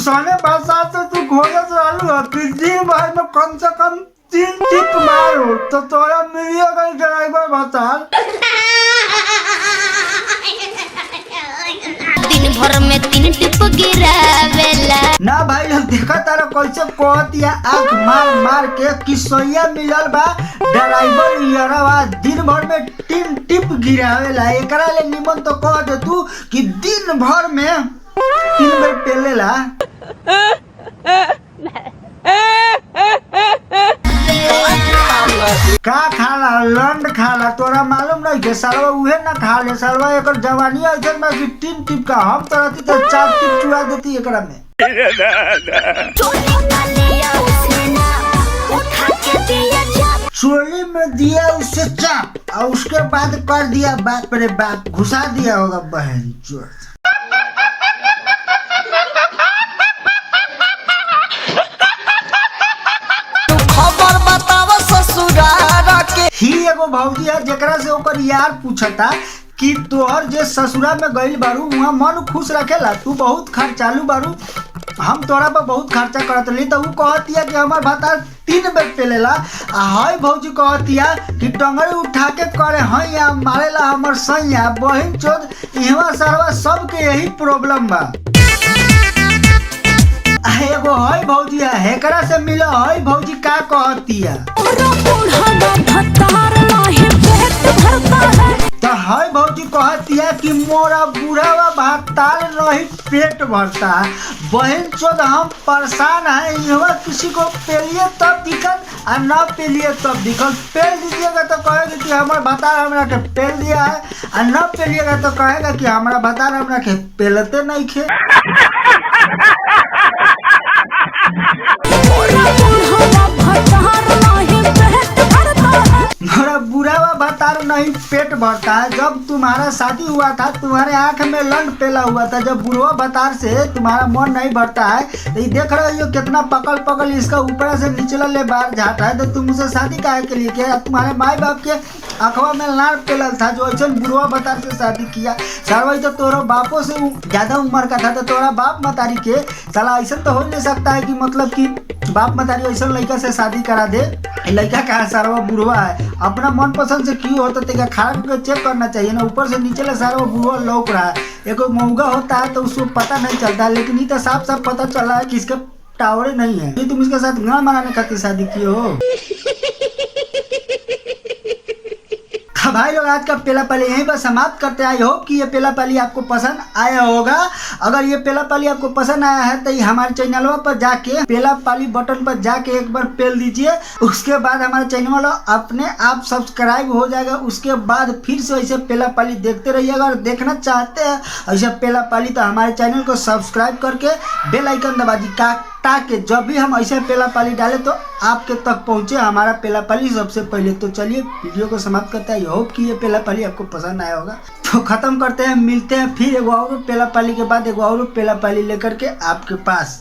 ऐसा बरसात से तू खोजत रहलू है कि दिन भर में कम से कम 3 टिप मारो तो तोरा मिलिएगा ड्राइवर बताल। दिन भर में 3 टिप गिरावेला ना भाई हम देखा तारा कैसे कहतिया आँख मार मार के किसोइया मिलल बा ड्राइवर यारवा दिन भर में 3 टिप गिरावेला। एकरा ले निमन तो कह दे तू कि दिन भर में 3 बेर पेलेला। का खाला लंड खाला तोरा मालूम नहीं के सालवा उहे ना खा ले सालवा एकर जवानी ऐसन में कि 3 टिप का हम तो रहती तो 4 टिप चुरा देती एकरा में। चोली में दिया उसे चाप और उसके बाद कर दिया बाप रे बाप घुसा दिया होगा बहन चोर। खबर बताव ससुरारा के ही एगो भौजी है जेकरा से ओकर यार पूछता कि तोहर जे ससुरा में गइल बारू वहाँ मन खुश रखेला, तू बहुत खर्चालू बारू, हम तोरा पर बहुत खर्चा करत रही। तो उ कहतिया कि हमार भतार 3 बेर पेलेला। हाय भौजी कहतिया कि टंगड़ी उठा के करे हैया मारेला हमर सैया बहिन चोद। इहवा सरवा सबके यही प्रॉब्लम बा। एगो हई भौजी है हेकरा से मिलो हई भौजी का कहतिया तो हई भौजी कहतिया कि मोरा बूढ़ावा भाताल नहीं पेट भरता बहन चोद हम परेशान है। यहाँ किसी को पेलिए तब दिखल और न पेलिए तब दिखल। पेल दीजिएगा तो कहेगा कि हमारा भतार हमरा के पेल दिया है और न पेलिएगा तो कहेगा कि हमारा भतार हमरा के पेलते नहीं खे। मेरा बुढ़ावा भतार नहीं पेट भरता है। जब तुम्हारा शादी हुआ था तुम्हारे आंख में लंड पेला हुआ था। जब बुढ़वा भतार से तुम्हारा मन नहीं भरता है तो ये देख रहे हो कितना पकड़ पकड़ इसका ऊपर से निचला ले बाहर जाता है। तो तुम उसे शादी काहे के लिए किया? तुम्हारे माई बाप के आंखवा में लाल पेलल था जो ऐसा बुढ़वा भतार से शादी किया। सारा तो तोरा बापों से ज्यादा उम्र का था तो तोरा बाप मतारी के साला ऐसा तो हो नहीं सकता है कि मतलब कि बाप मतारी ऐसा लड़का से शादी करा दे। लड़का का सारा बुढ़वा है अपना मन पसंद से क्यों होता है खड़ा करके चेक करना चाहिए ना। ऊपर से नीचे सारा बुढ़वा लौक रहा है। एक मौगा होता है तो उसको पता नहीं चलता, लेकिन ये तो साफ साफ पता चल रहा है कि इसके टावरे नहीं है। ये तुम इसके साथ गाना मनाने खातिर शादी किए हो। भाई लोग आज का पेला पाली यहीं पर समाप्त करते हैं। आई होप कि ये पेला पाली आपको पसंद आया होगा। अगर ये पेला पाली आपको पसंद आया है तो हमारे चैनल पर जाके पेला पाली बटन पर जाके एक बार पेल दीजिए। उसके बाद हमारे चैनल अपने आप सब्सक्राइब हो जाएगा। उसके बाद फिर से ऐसे पेला पाली देखते रहिएगा। अगर देखना चाहते हैं ऐसे पेला पाली तो हमारे चैनल को सब्सक्राइब करके बेल आइकन दबा दी ताकि जब भी हम ऐसे पेला पाली डालें तो आपके तक पहुंचे हमारा पेला पाली सबसे पहले। तो चलिए वीडियो को समाप्त करते हैं। होप कि ये पेला पाली आपको पसंद आया होगा। तो खत्म करते हैं, मिलते हैं फिर एगो और पेला पाली के बाद एगो और पेला पाली लेकर के आपके पास।